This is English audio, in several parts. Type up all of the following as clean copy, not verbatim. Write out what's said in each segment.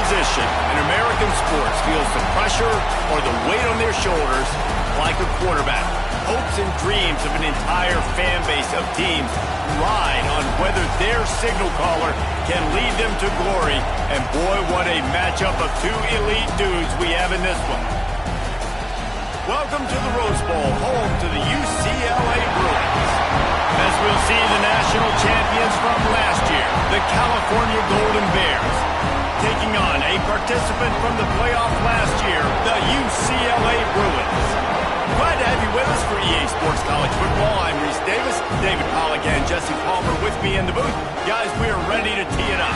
position in American sports feels the pressure or the weight on their shoulders like a quarterback. Hopes and dreams of an entire fan base of teams ride on whether their signal caller can lead them to glory. And boy, what a matchup of two elite dudes we have in this one. Welcome to the Rose Bowl, home to the UCLA Bruins. As we'll see the national champions from last year, the California Golden Bears, taking on a participant from the playoff last year, the UCLA Bruins. Glad to have you with us for EA Sports College Football. I'm Reese Davis, David Pollack, and Jesse Palmer with me in the booth. Guys, we are ready to tee it up.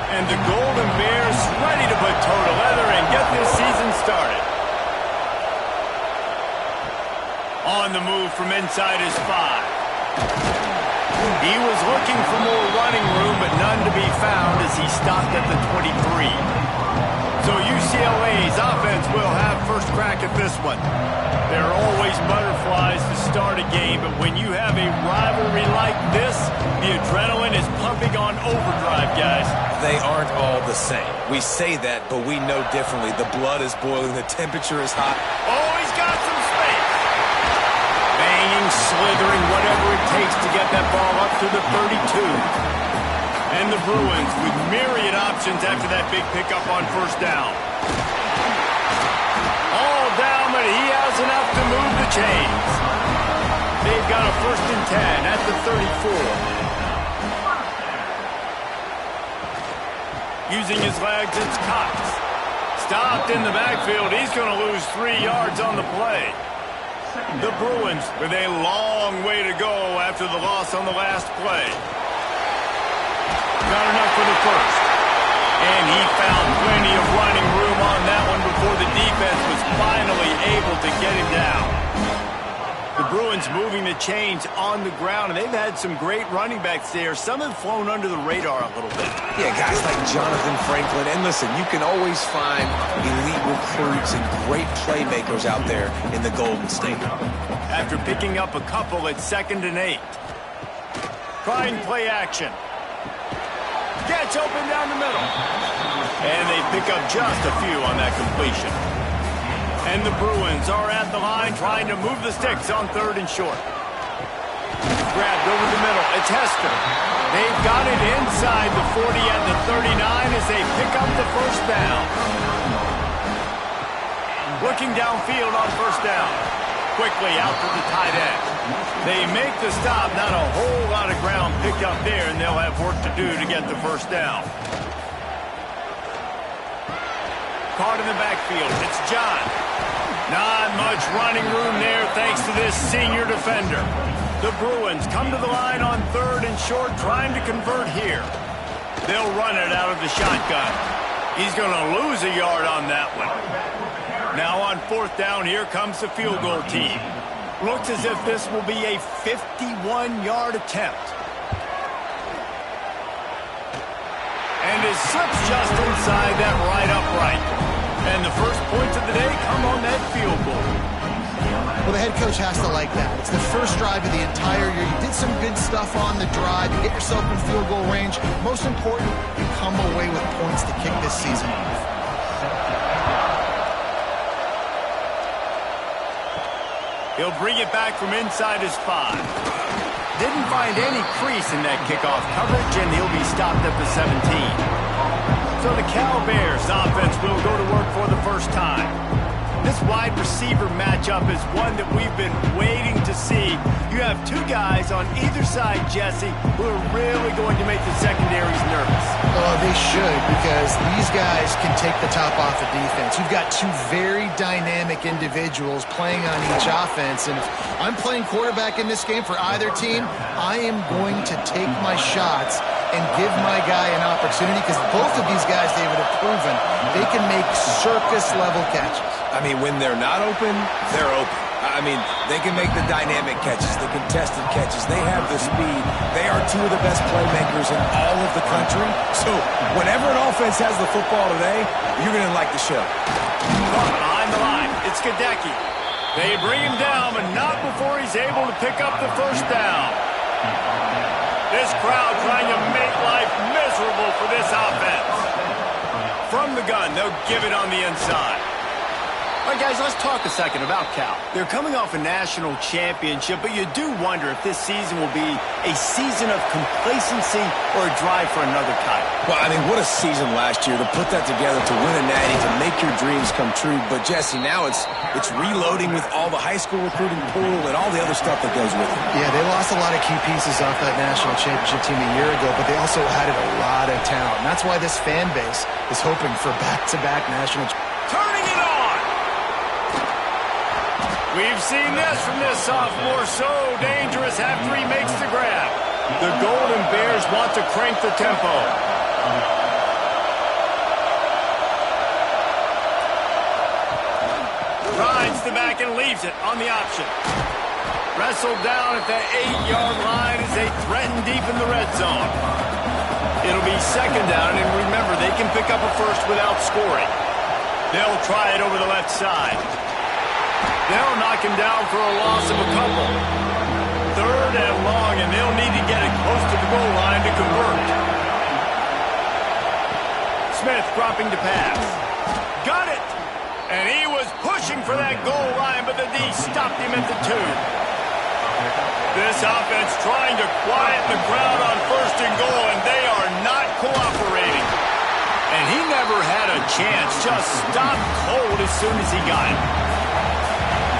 And the Golden Bears ready to put toe to leather and get this season started. On the move from inside his 5. He was looking for more running room, but none to be found as he stopped at the 23. So UCLA's offense will have first crack at this one. There are always butterflies to start a game, but when you have a rivalry like this, the adrenaline is pumping on overdrive, guys. They aren't all the same. We say that, but we know differently. The blood is boiling, the temperature is hot. Oh, he's got some space. Banging, slithering, whatever it takes to get that ball up to the 32. And the Bruins with myriad options after that big pickup on first down. All down, but he has enough to move the chains. They've got a 1st and 10 at the 34. Using his legs, it's Cox. Stopped in the backfield. He's going to lose 3 yards on the play. The Bruins with a long way to go after the loss on the last play. Not enough for the first. And he found plenty of running room on that one before the defense was finally able to get him down. The Bruins moving the chains on the ground, and they've had some great running backs there. Some have flown under the radar a little bit. Yeah, guys like Jonathan Franklin. And listen, you can always find elite recruits and great playmakers out there in the Golden State. After picking up a couple at 2nd and 8. Trying play action. Gets open down the middle. And they pick up just a few on that completion. And the Bruins are at the line trying to move the sticks on 3rd and short. Grabbed over the middle. It's Hester. They've got it inside the 40 and the 39 as they pick up the first down. Looking downfield on first down. Quickly out to the tight end. They make the stop. Not a whole lot of ground picked up there, and they'll have work to do to get the first down. Caught in the backfield. It's John. Not much running room there thanks to this senior defender. The Bruins come to the line on 3rd and short, trying to convert here. They'll run it out of the shotgun. He's going to lose a yard on that one. Now on 4th down, here comes the field goal team. Looks as if this will be a 51-yard attempt. And it slips just inside that right upright. And the first points of the day come on that field goal. Well, the head coach has to like that. It's the first drive of the entire year. You did some good stuff on the drive. You get yourself in field goal range. Most important, you come away with points to kick this season off. He'll bring it back from inside his 5. Didn't find any crease in that kickoff coverage, and he'll be stopped at the 17. So the Cal Bears offense will go to work for the first time. This wide receiver matchup is one that we've been waiting to see. You have two guys on either side, Jesse, who are really going to make the secondaries nervous. Oh, they should, because these guys can take the top off the defense. You've got two very dynamic individuals playing on each offense, and if I'm playing quarterback in this game for either team, I am going to take my shots and give my guy an opportunity, because both of these guys, David, have proven they can make circus-level catches. I mean, when they're not open, they're open. I mean, they can make the dynamic catches, the contested catches. They have the speed. They are two of the best playmakers in all of the country. So whenever an offense has the football today, you're going to like the show. Behind the line, it's Gadecki. They bring him down, but not before he's able to pick up the first down. This crowd trying to make life miserable for this offense. From the gun, they'll give it on the inside. All right, guys, let's talk a second about Cal. They're coming off a national championship, but you do wonder if this season will be a season of complacency or a drive for another title. Well, I mean, what a season last year to put that together, to win a natty, to make your dreams come true. But, Jesse, now it's reloading with all the high school recruiting pool and all the other stuff that goes with it. Yeah, they lost a lot of key pieces off that national championship team a year ago, but they also added a lot of talent. And that's why this fan base is hoping for back-to-back national championships. Turning it on! We've seen this from this sophomore, so dangerous after he makes the grab. The Golden Bears want to crank the tempo. Rides the back and leaves it on the option. Wrestled down at the 8-yard line as they threaten deep in the red zone. It'll be second down, and remember, they can pick up a first without scoring. They'll try it over the left side. They'll knock him down for a loss of a couple. Third and long, and they'll need to get it close to the goal line to convert. Smith dropping to pass. Got it! And he was pushing for that goal line, but the D stopped him at the 2. This offense trying to quiet the crowd on first and goal, and they are not cooperating. And he never had a chance, just stopped cold as soon as he got it.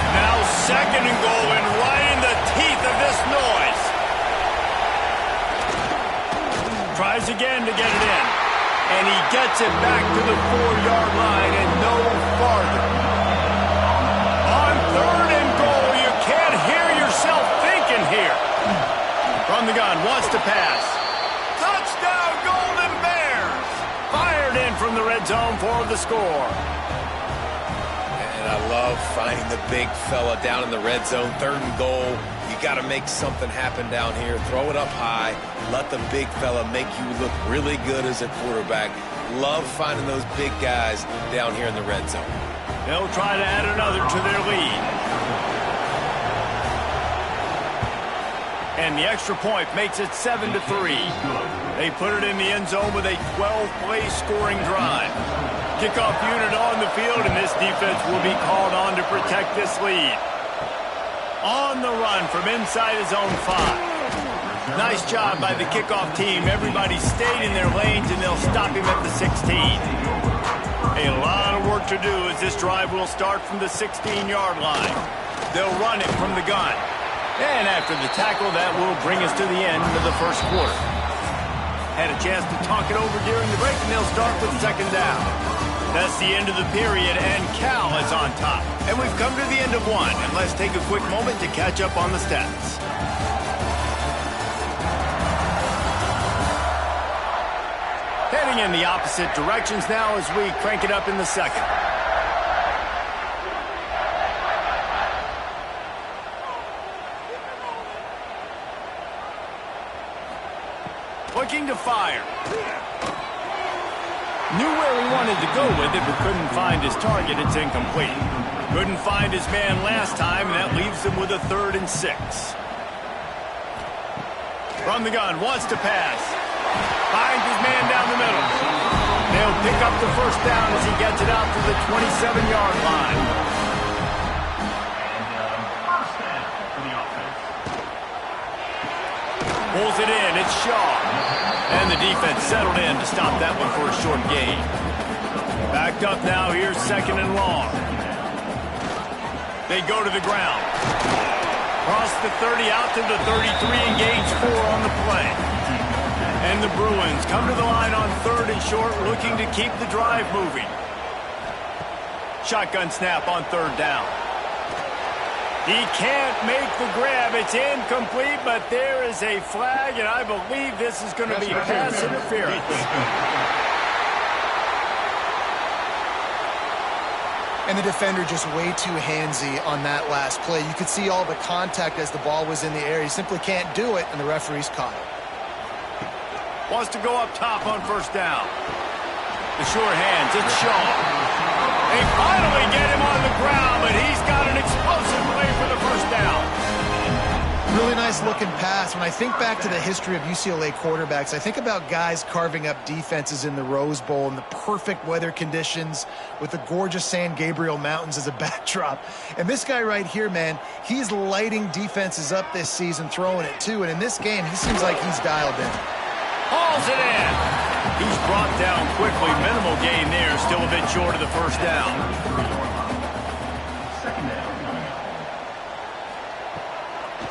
Now second and goal, and right in the teeth of this noise. Tries again to get it in. And he gets it back to the 4-yard line and no farther. On third and goal, you can't hear yourself thinking here. From the gun, wants to pass. Touchdown, Golden Bears! Fired in from the red zone for the score. I love finding the big fella down in the red zone. Third and goal. You got to make something happen down here. Throw it up high. Let the big fella make you look really good as a quarterback. Love finding those big guys down here in the red zone. They'll try to add another to their lead. And the extra point makes it 7-3. They put it in the end zone with a 12-play scoring drive. Kickoff unit on the field, and this defense will be called on to protect this lead. On the run from inside his own 5. Nice job by the kickoff team. Everybody stayed in their lanes, and they'll stop him at the 16. A lot of work to do as this drive will start from the 16-yard line. They'll run it from the gun. And after the tackle, that will bring us to the end of the first quarter. Had a chance to talk it over during the break, and they'll start with second down. That's the end of the period, and Cal is on top. And we've come to the end of one, and let's take a quick moment to catch up on the stats. Heading in the opposite directions now as we crank it up in the second. Looking to fire. Knew where he wanted to go with it, but couldn't find his target. It's incomplete. Couldn't find his man last time, and that leaves him with a 3rd and 6. From the gun, wants to pass. Finds his man down the middle. They'll pick up the first down as he gets it out to the 27-yard line. Pulls it in, it's Shaw. And the defense settled in to stop that one for a short gain. Backed up now, here's second and long. They go to the ground. Cross the 30 out to the 33 and gains 4 on the play. And the Bruins come to the line on 3rd and short, looking to keep the drive moving. Shotgun snap on 3rd down. He can't make the grab. It's incomplete, but there is a flag, and I believe this is going to be pass interference. And the defender just way too handsy on that last play. You could see all the contact as the ball was in the air. He simply can't do it, and the referee's caught it. Wants to go up top on first down. The sure hands, it's Shaw. They finally get him on the ground, but he's got an explosive play for the first down. Really nice looking pass. When I think back to the history of UCLA quarterbacks, I think about guys carving up defenses in the Rose Bowl in the perfect weather conditions with the gorgeous San Gabriel Mountains as a backdrop. And this guy right here, man, he's lighting defenses up this season, throwing it too. And in this game, he seems like he's dialed in. Hauls it in. He's brought down quickly. Minimal gain there. Still a bit short of the first down.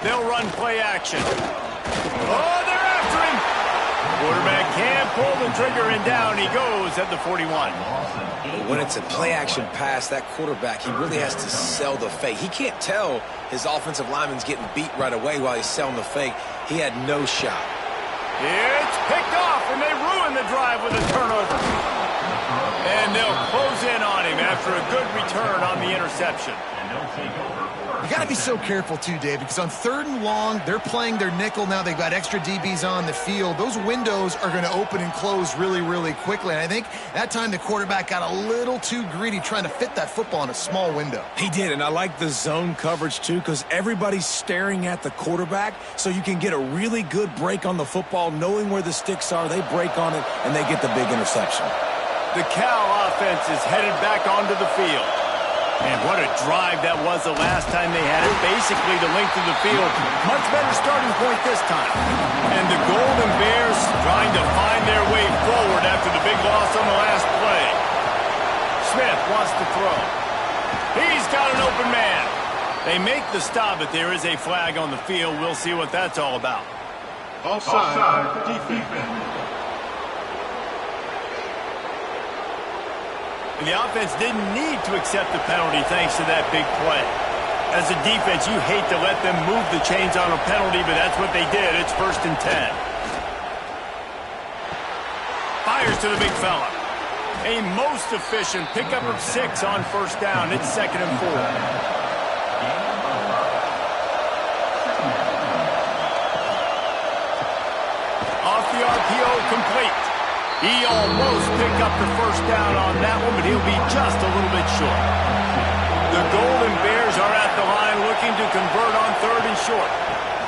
They'll run play action. Oh, they're after him. Quarterback can't pull the trigger, and down he goes at the 41. When it's a play-action pass, that quarterback, he really has to sell the fake. He can't tell his offensive lineman's getting beat right away while he's selling the fake. He had no shot. It's picked off, and they ruin the drive with a turnover. And they'll close in on him after a good return on the interception. You got to be so careful, too, Dave, because on 3rd and long, they're playing their nickel now. They've got extra DBs on the field. Those windows are going to open and close really, really quickly. And I think that time the quarterback got a little too greedy trying to fit that football in a small window. He did, and I like the zone coverage, too, because everybody's staring at the quarterback, so you can get a really good break on the football, knowing where the sticks are. They break on it, and they get the big interception. The Cal offense is headed back onto the field. And what a drive that was the last time they had it. Basically the length of the field. Much better starting point this time. And the Golden Bears trying to find their way forward after the big loss on the last play. Smith wants to throw. He's got an open man. They make the stop, but there is a flag on the field. We'll see what that's all about. Offside, defense. The offense didn't need to accept the penalty thanks to that big play. As a defense, you hate to let them move the chains on a penalty, but that's what they did. It's 1st and 10. Fires to the big fella. A most efficient pickup of 6 on first down. It's 2nd and 4. Off the RPO, complete. He almost picked up the first down on that one, but he'll be just a little bit short. The Golden Bears are at the line looking to convert on 3rd and short.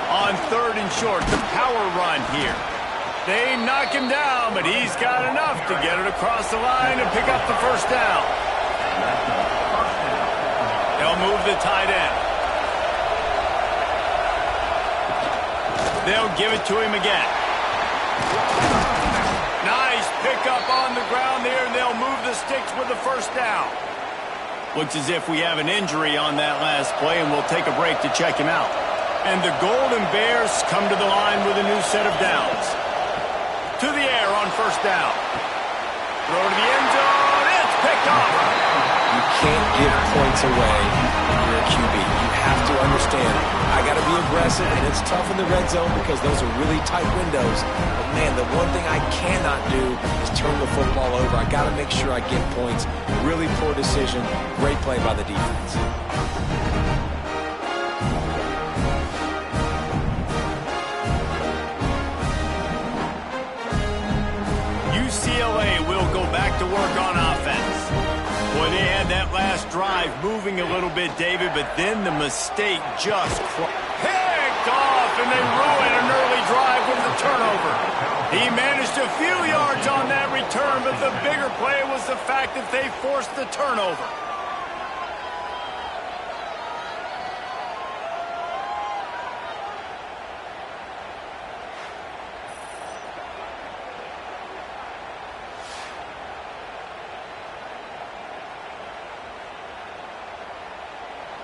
On 3rd and short, the power run here. They knock him down, but he's got enough to get it across the line and pick up the first down. They'll move the tight end. They'll give it to him again. Nice pickup on the ground there, and they'll move the sticks with the first down. Looks as if we have an injury on that last play, and we'll take a break to check him out. And the Golden Bears come to the line with a new set of downs. To the air on first down. Throw to the end zone. It's picked off. You can't give points away when you're a QB. You have to understand, I got to be aggressive, and it's tough in the red zone because those are really tight windows. But, man, the one thing I cannot do is turn the football over. I got to make sure I get points. Really poor decision. Great play by the defense. UCLA will go back to work on offense. Boy, they had that last drive moving a little bit, David, but then the mistake just picked off, and they ruin an early drive with the turnover. He managed a few yards on that return, but the bigger play was the fact that they forced the turnover.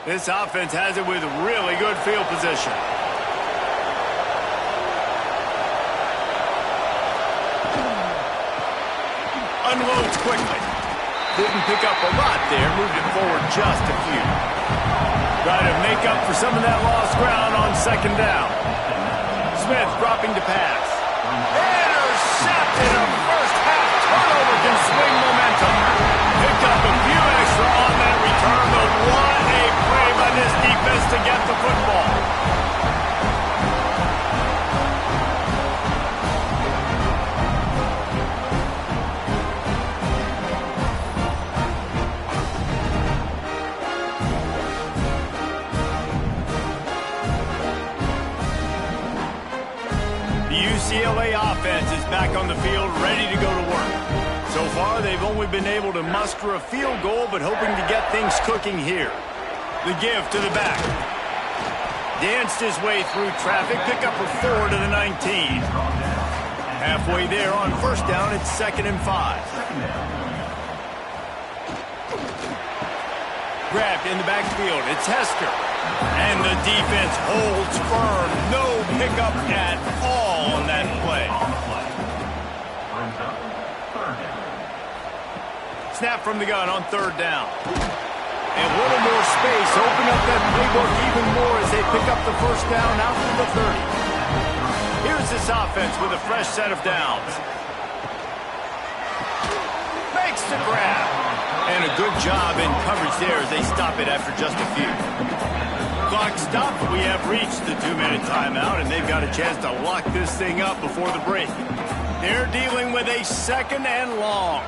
This offense has it with really good field position. Unloads quickly. Didn't pick up a lot there. Moved it forward just a few. Try to make up for some of that lost ground on 2nd down. Smith dropping to pass. Intercepted. A first half turnover can swing momentum. Picked up a few extra on that return. to get the football. UCLA offense is back on the field, ready to go to work. So far, they've only been able to muster a field goal, but hoping to get things cooking here. The give to the back. Danced his way through traffic, pick up a 4 to the 19. Halfway there on first down, it's 2nd and 5. Grabbed in the backfield, it's Hester. And the defense holds firm. No pickup at all on that play. Snap from the gun on 3rd down. And a little more space. Open up that playbook even more as they pick up the first down out to the 30. Here's this offense with a fresh set of downs. Makes the grab. And a good job in coverage there as they stop it after just a few. Clock stopped. We have reached the 2-minute timeout, and they've got a chance to lock this thing up before the break. They're dealing with a 2nd and long.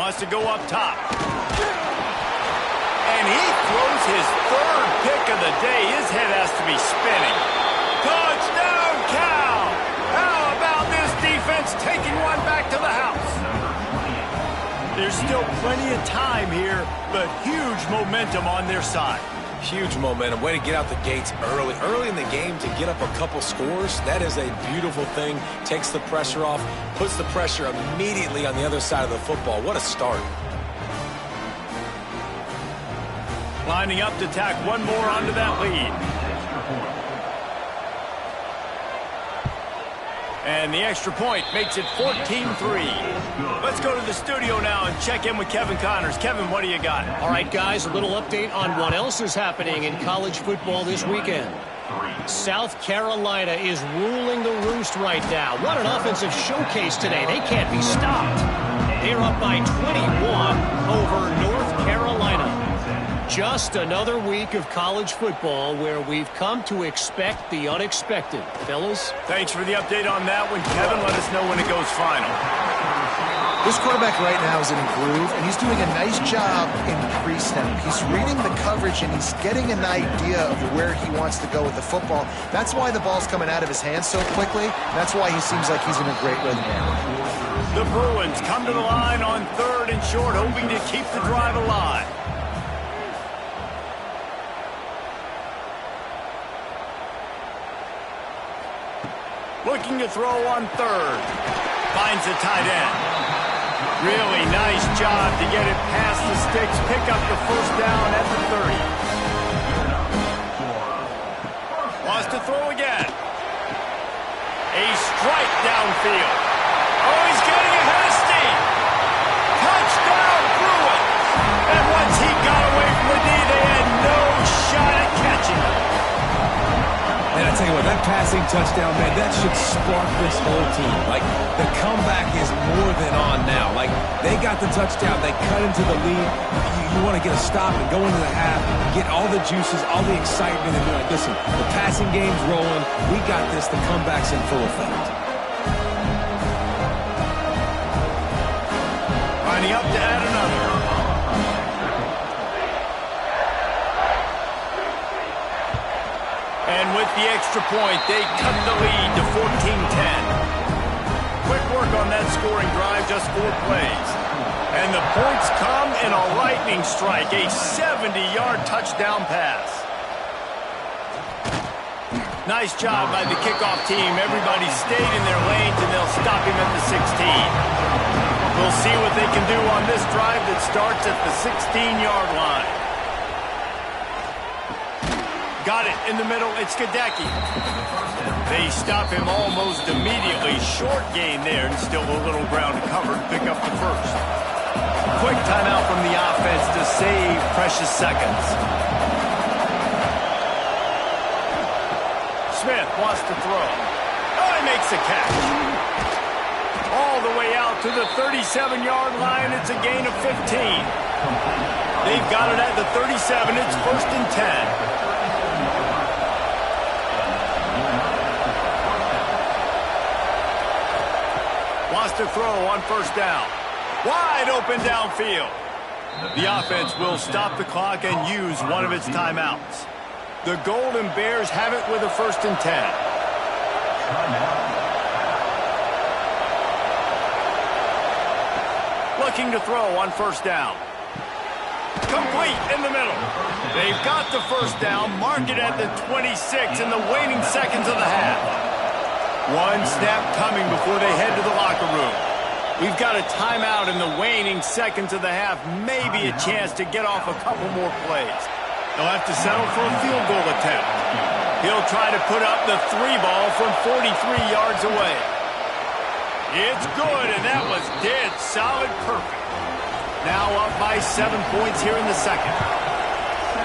Wants to go up top. And he throws his 3rd pick of the day. His head has to be spinning. Touchdown, Cal! How about this defense taking one back to the house? There's still plenty of time here, but huge momentum on their side. Huge momentum. Way to get out the gates early. Early in the game to get up a couple scores, that is a beautiful thing. Takes the pressure off, puts the pressure immediately on the other side of the football. What a start. Lining up to tack one more onto that lead. And the extra point makes it 14-3. Let's go to the studio now and check in with Kevin Connors. Kevin, what do you got? All right, guys, a little update on what else is happening in college football this weekend. South Carolina is ruling the roost right now. What an offensive showcase today. They can't be stopped. They're up by 21 over North Carolina. Just another week of college football where we've come to expect the unexpected. Fellas? Thanks for the update on that one, Kevin. Let us know when it goes final. This quarterback right now is in a groove, and he's doing a nice job in pre-snap. He's reading the coverage, and he's getting an idea of where he wants to go with the football. That's why the ball's coming out of his hands so quickly. That's why he seems like he's in a great rhythm now. The Bruins come to the line on 3rd and short, hoping to keep the drive alive. Looking to throw on 3rd. Finds the tight end. Really nice job to get it past the sticks. Pick up the first down at the 30. Wants to throw again. A strike downfield. Oh, he's getting ahead of steam. Touchdown, Bruins. And once he got away from the D, they had no shot at catching him. And I tell you what, that passing touchdown, man, that should spark this whole team. Like, the comeback is more than on now. Like, they got the touchdown. They cut into the lead. You want to get a stop and go into the half, get all the juices, all the excitement, and be like, listen, the passing game's rolling. We got this. The comeback's in full effect. Lining up to add another. And with the extra point, they cut the lead to 14-10. Quick work on that scoring drive, just 4 plays. And the points come in a lightning strike, a 70-yard touchdown pass. Nice job by the kickoff team. Everybody stayed in their lanes, and they'll stop him at the 16. We'll see what they can do on this drive that starts at the 16-yard line. Got it in the middle. It's Gadecki. They stop him almost immediately. Short gain there, and still a little ground to cover to pick up the first. Quick timeout from the offense to save precious seconds. Smith wants to throw. Oh, he makes a catch. All the way out to the 37-yard line. It's a gain of 15. They've got it at the 37. It's 1st and 10. Wants to throw on 1st down. Wide open downfield. The offense will stop the clock and use one of its timeouts. The Golden Bears have it with a 1st and 10. Looking to throw on 1st down. Complete in the middle. They've got the 1st down, mark it at the 26 in the waning seconds of the half. One snap coming before they head to the locker room. We've got a timeout in the waning seconds of the half, maybe a chance to get off a couple more plays. They'll have to settle for a field goal attempt. He'll try to put up the 3 ball from 43 yards away. It's good, and that was dead solid perfect. Now up by 7 points here in the second.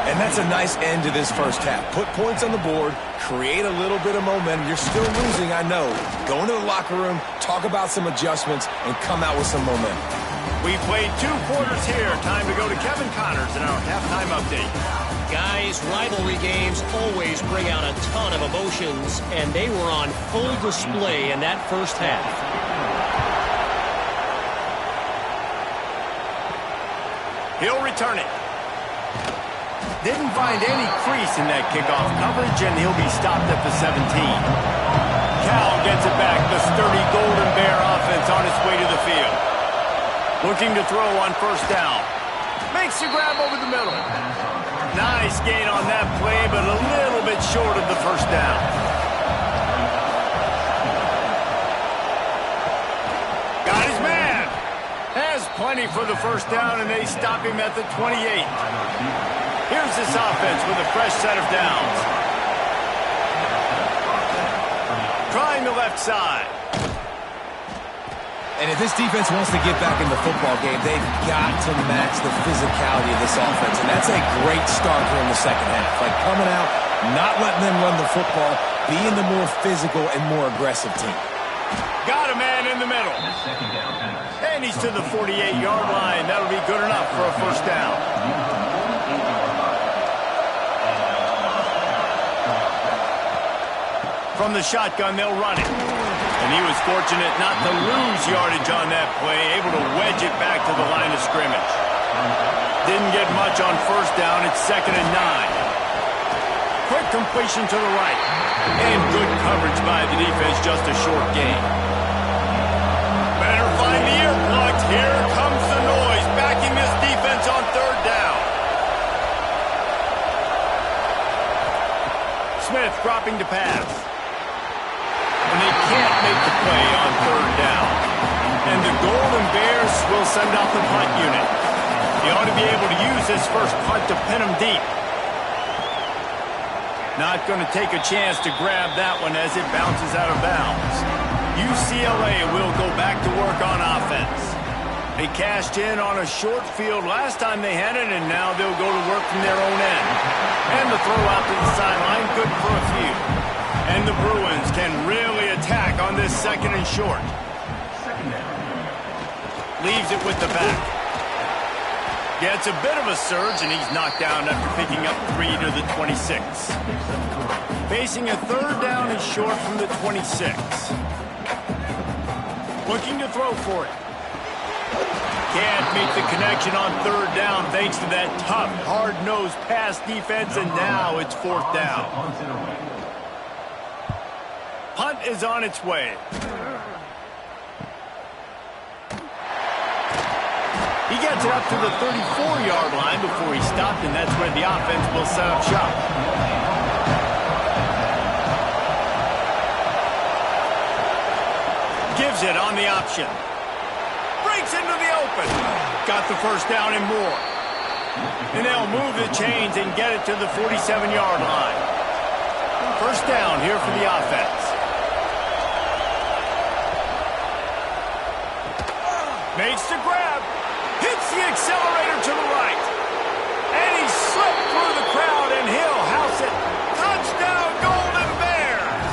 And that's a nice end to this first half. Put points on the board, create a little bit of momentum. You're still losing, I know. Go into the locker room, talk about some adjustments, and come out with some momentum. We played 2 quarters here. Time to go to Kevin Connors in our halftime update. Guys, rivalry games always bring out a ton of emotions, and they were on full display in that first half. He'll return it. Didn't find any crease in that kickoff coverage, and he'll be stopped at the 17. Cal gets it back. The sturdy Golden Bear offense on its way to the field. Looking to throw on 1st down. Makes the grab over the middle. Nice gain on that play, but a little bit short of the 1st down. Got his man. Has plenty for the 1st down, and they stop him at the 28. Here's this offense with a fresh set of downs. Trying the left side. And if this defense wants to get back in the football game, they've got to match the physicality of this offense. And that's a great start here in the second half. Like coming out, not letting them run the football, being the more physical and more aggressive team. Got a man in the middle. And he's to the 48-yard line. That'll be good enough for a 1st down. From the shotgun, they'll run it. And he was fortunate not to lose yardage on that play, able to wedge it back to the line of scrimmage. Didn't get much on 1st down. It's 2nd and 9. Quick completion to the right. And good coverage by the defense, just a short gain. Better find the earplugs. Here comes the noise, backing this defense on 3rd down. Smith dropping to pass. And they can't make the play on 3rd down. And the Golden Bears will send out the punt unit. He ought to be able to use this first punt to pin them deep. Not going to take a chance to grab that one as it bounces out of bounds. UCLA will go back to work on offense. They cashed in on a short field last time they had it, and now they'll go to work from their own end. And the throw out to the sideline, good for a few. And the Bruins can really attack on this 2nd and short. Leaves it with the back. Gets a bit of a surge, and he's knocked down after picking up 3 to the 26. Facing a 3rd down and short from the 26. Looking to throw for it. Can't make the connection on 3rd down thanks to that tough, hard-nosed pass defense, and now it's 4th down. Punt is on its way. He gets it up to the 34-yard line before he stopped, and that's where the offense will set up shop. Gives it on the option. Breaks into the open. Got the 1st down and more. And they'll move the chains and get it to the 47-yard line. 1st down here for the offense. Makes the grab. Hits the accelerator to the right. And he slipped through the crowd, and he'll house it. Touchdown, Golden Bears.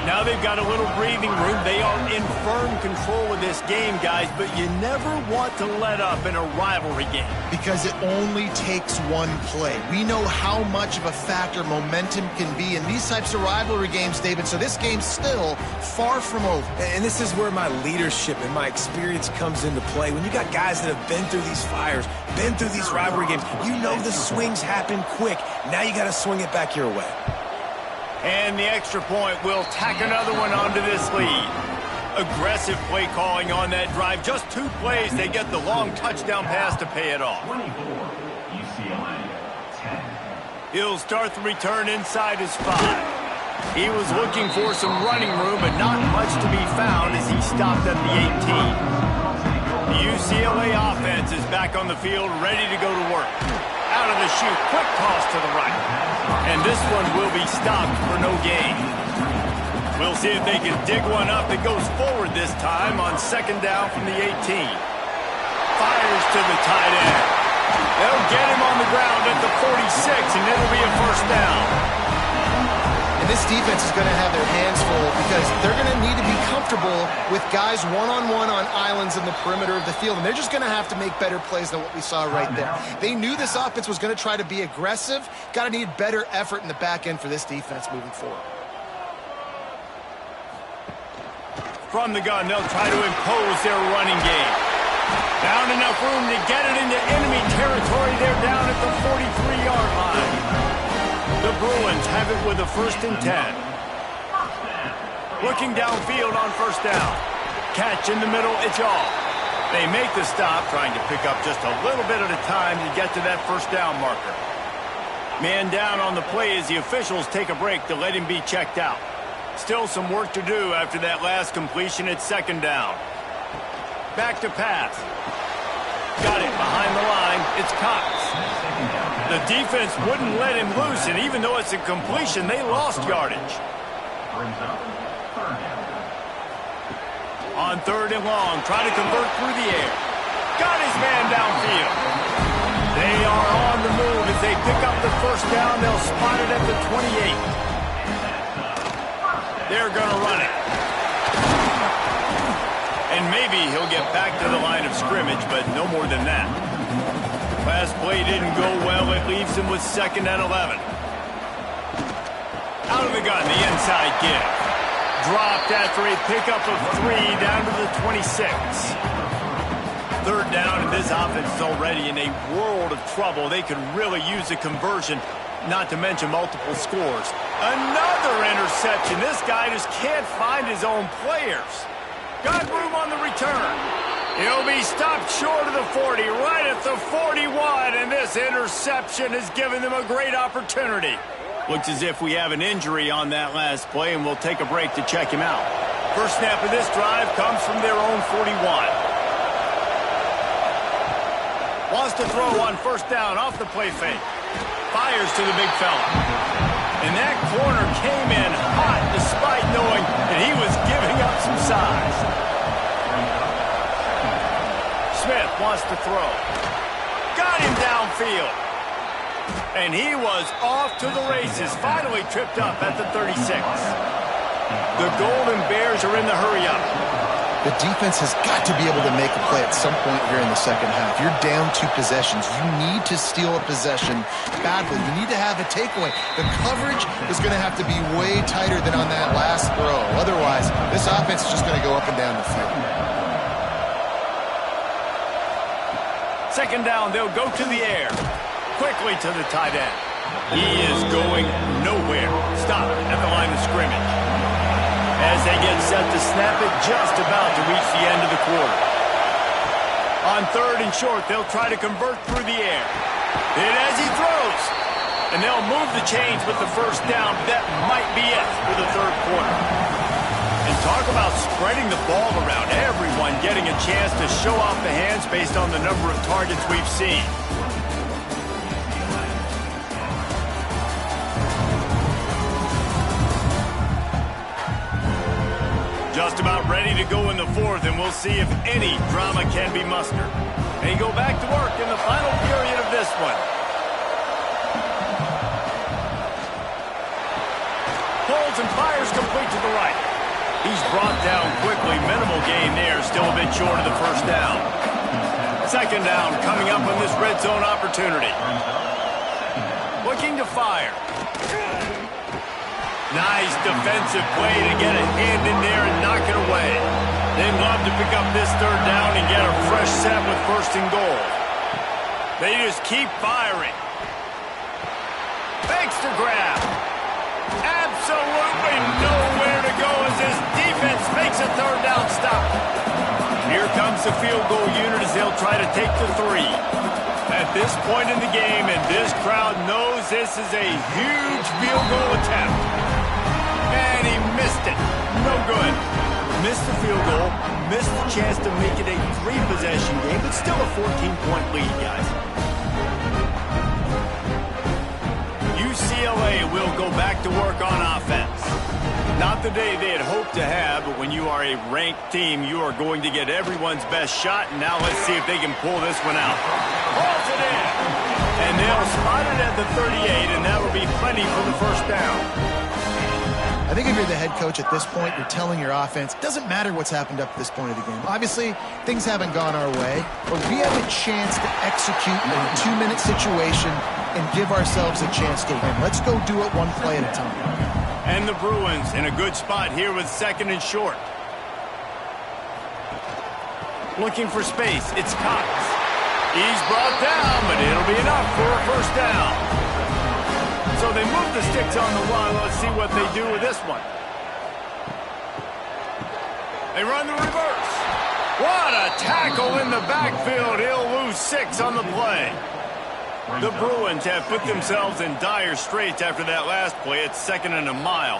Now Now they've got a little breathing room. They are in firm control of this game, guys, but you never want to let up in a rivalry game. Because it only takes one play. We know how much of a factor momentum can be in these types of rivalry games, David, so this game's still far from over. And this is where my leadership and my experience comes into play. When you got guys that have been through these fires, been through these rivalry games, you know the swings happen quick. Now you got to swing it back your way. And the extra point will tack another one onto this lead. Aggressive play calling on that drive. Just 2 plays, they get the long touchdown pass to pay it off. 24, UCLA, 10. He'll start the return inside his 5. He was looking for some running room, but not much to be found as he stopped at the 18. The UCLA offense is back on the field, ready to go to work. Out of the chute, quick toss to the right. And this one will be stopped for no gain. We'll see if they can dig one up. It goes forward this time on 2nd down from the 18. Fires to the tight end. They'll get him on the ground at the 46, and it'll be a 1st down. And this defense is going to have their hands full because they're going to need to be comfortable with guys one-on-one on islands in the perimeter of the field. And they're just going to have to make better plays than what we saw right there. They knew this offense was going to try to be aggressive. Got to need better effort in the back end for this defense moving forward. From the gun, they'll try to impose their running game. Found enough room to get it into enemy territory. They're down at the 43-yard line. The Bruins have it with a 1st and 10. Looking downfield on 1st down. Catch in the middle, it's off. They make the stop, trying to pick up just a little bit at a time to get to that 1st down marker. Man down on the play as the officials take a break to let him be checked out. Still some work to do after that last completion at 2nd down. Back to pass. Got it behind the line. It's Cox. The defense wouldn't let him loose, and even though it's a completion, they lost yardage. On 3rd and long, try to convert through the air. Got his man downfield. They are on the move as they pick up the 1st down. They'll spot it at the 28. They're going to run it. And maybe he'll get back to the line of scrimmage, but no more than that. Last play didn't go well. It leaves him with 2nd and 11. Out of the gun, the inside give. Dropped after a pickup of 3 down to the 26. 3rd down, and this offense is already in a world of trouble. They could really use a conversion, not to mention multiple scores. Another interception. This guy just can't find his own players. Got room on the return. He'll be stopped short of the 40, right at the 41, and this interception has given them a great opportunity. Looks as if we have an injury on that last play, and we'll take a break to check him out. First snap of this drive comes from their own 41. Wants to throw on 1st down off the play fake. Fires to the big fella. And that corner came in hot despite knowing that he was giving up some size. Smith wants to throw. Got him downfield. And he was off to the races. Finally tripped up at the 36. The Golden Bears are in the hurry-up. The defense has got to be able to make a play at some point here in the 2nd half. You're down 2 possessions. You need to steal a possession badly. You need to have a takeaway. The coverage is going to have to be way tighter than on that last throw. Otherwise, this offense is just going to go up and down the field. 2nd down, they'll go to the air. Quickly to the tight end. He is going nowhere. Stop at the line of scrimmage. As they get set to snap it, just about to reach the end of the quarter. On 3rd and short, they'll try to convert through the air. And as he throws, and they'll move the chains with the 1st down. That might be it for the 3rd quarter. And talk about spreading the ball around. Everyone getting a chance to show off the hands based on the number of targets we've seen. Just about ready to go in the 4th, and we'll see if any drama can be mustered. They go back to work in the final period of this one. Holds and fires complete to the right. He's brought down quickly. Minimal gain there. Still a bit short of the first down. Second down coming up on this red zone opportunity. Looking to fire. Nice defensive play to get a hand in there and knock it away. They'd love to pick up this third down and get a fresh set with first and goal. They just keep firing. Fakes to grab. Absolutely nowhere to go as this defense makes a third down stop. Here comes the field goal unit as they'll try to take the 3. At this point in the game, and this crowd knows this is a huge field goal attempt. And he missed it. No good. Missed the field goal, missed the chance to make it a 3-possession game, but still a 14-point lead, guys. UCLA will go back to work on offense. Not the day they had hoped to have, but when you are a ranked team, you are going to get everyone's best shot, and now let's see if they can pull this one out. Pulls it in, and they'll spot it at the 38, and that will be plenty for the first down. I think if you're the head coach at this point, you're telling your offense, it doesn't matter what's happened up to this point of the game. Obviously, things haven't gone our way, but we have a chance to execute in a 2-minute situation and give ourselves a chance to win. Let's go do it one play at a time. And the Bruins in a good spot here with second and short. Looking for space, it's Cox. He's brought down, but it'll be enough for a first down. So they move the sticks on the run. Let's see what they do with this one. They run the reverse. What a tackle in the backfield. He'll lose 6 on the play. The Bruins have put themselves in dire straits after that last play. It's second and a mile.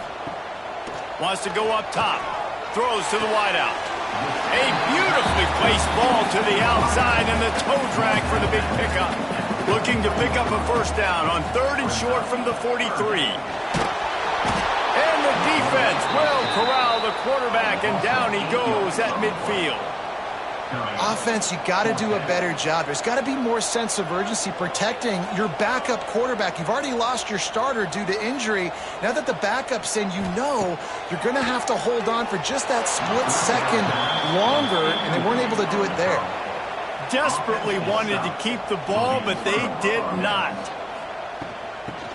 Wants to go up top. Throws to the wideout. A beautifully placed ball to the outside and the toe drag for the big pickup. Looking to pick up a first down on third and short from the 43. And the defense will corral the quarterback, and down he goes at midfield. Offense, you got to do a better job. There's got to be more sense of urgency protecting your backup quarterback. You've already lost your starter due to injury. Now that the backup's in, you know you're going to have to hold on for just that split second longer, and they weren't able to do it there. Desperately wanted to keep the ball, but they did not.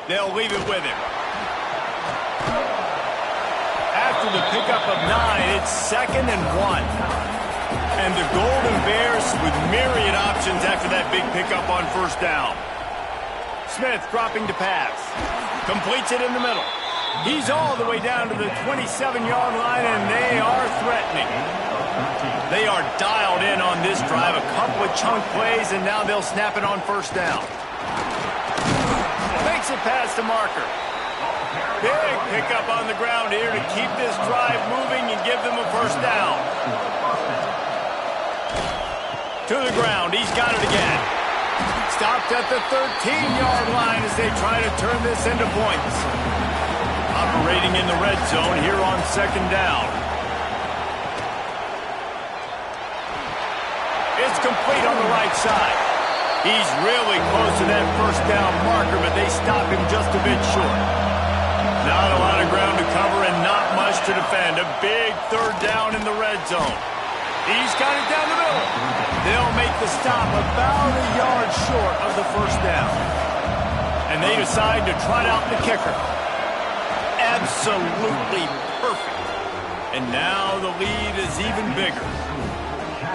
They'll leave it with him. After the pickup of 9, it's second and 1. And the Golden Bears with myriad options after that big pickup on first down. Smith dropping to pass. Completes it in the middle. He's all the way down to the 27-yard line, and they are threatening. They are dialed in on this drive. A couple of chunk plays, and now they'll snap it on first down. Makes it past the marker. Big pickup on the ground here to keep this drive moving and give them a first down. To the ground. He's got it again. Stopped at the 13-yard line as they try to turn this into points. Operating in the red zone here on second down. It's complete on the right side. He's really close to that first down marker, but they stop him just a bit short. Not a lot of ground to cover and not much to defend. A big third down in the red zone. He's got it down the middle. They'll make the stop about a yard short of the first down. And they decide to trot out the kicker. Absolutely perfect. And now the lead is even bigger.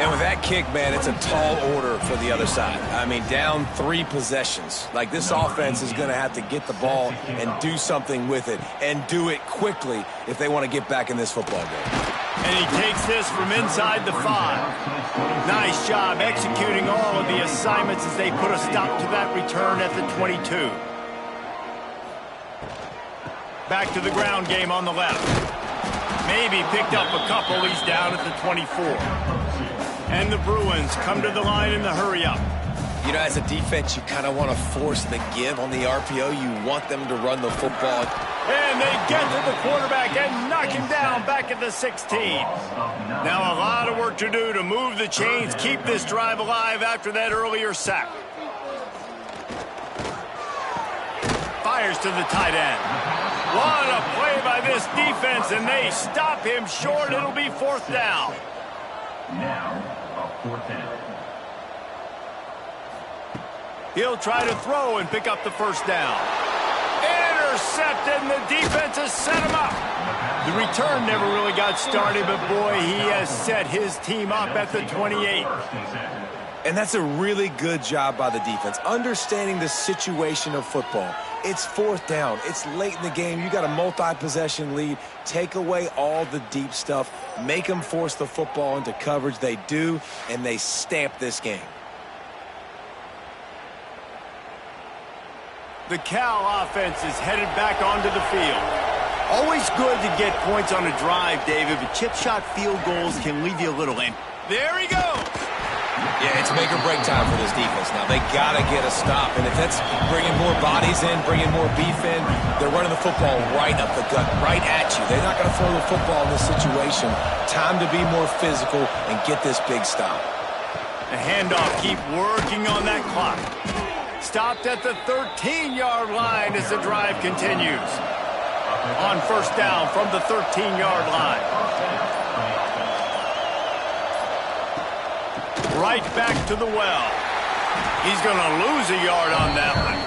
And with that kick, man, it's a tall order for the other side. I mean, down 3 possessions. Like, this offense is going to have to get the ball and do something with it, and do it quickly if they want to get back in this football game. And he takes this from inside the 5. Nice job executing all of the assignments as they put a stop to that return at the 22. Back to the ground game on the left. Maybe picked up a couple. He's down at the 24. And the Bruins come to the line in the hurry-up. You know, as a defense, you kind of want to force the give on the RPO. You want them to run the football. And they get to the quarterback and knock him down back at the 16. Now a lot of work to do to move the chains, keep this drive alive after that earlier sack. Fires to the tight end. What a play by this defense, and they stop him short. It'll be 4th down. Now, a 4th down. He'll try to throw and pick up the 1st down. Intercepted, and the defense has set him up. The return never really got started, but boy, he has set his team up at the 28. And that's a really good job by the defense, understanding the situation of football. It's 4th down. It's late in the game. You got a multi-possession lead. Take away all the deep stuff. Make them force the football into coverage. They do, and they stamp this game. The Cal offense is headed back onto the field. Always good to get points on a drive, David, but chip shot field goals can leave you a little in. There he goes. Yeah, it's make or break time for this defense now. They got to get a stop, and if that's bringing more bodies in, bringing more beef in, they're running the football right up the gut, right at you. They're not going to throw the football in this situation. Time to be more physical and get this big stop. The handoff, keep working on that clock. Stopped at the 13-yard line as the drive continues. On 1st down from the 13-yard line. Right back to the well. He's going to lose a yard on that one.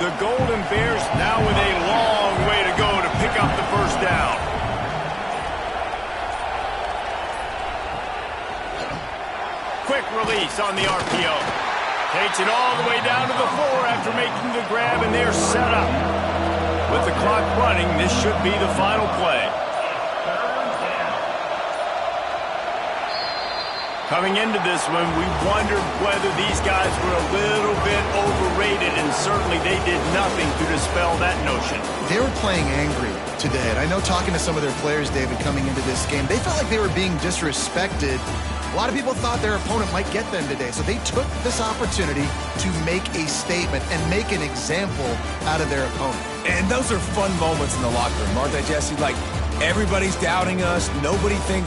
The Golden Bears now with a long way to go to pick up the 1st down. Quick release on the RPO. Takes it all the way down to the 4 after making the grab, and they're set up. With the clock running, this should be the final play. Coming into this one, we wondered whether these guys were a little bit overrated, and certainly they did nothing to dispel that notion. They were playing angry today, and I know talking to some of their players, David, coming into this game, they felt like they were being disrespected. A lot of people thought their opponent might get them today, so they took this opportunity to make a statement and make an example out of their opponent. And those are fun moments in the locker room, aren't they, Jesse? Like, everybody's doubting us. Nobody thinks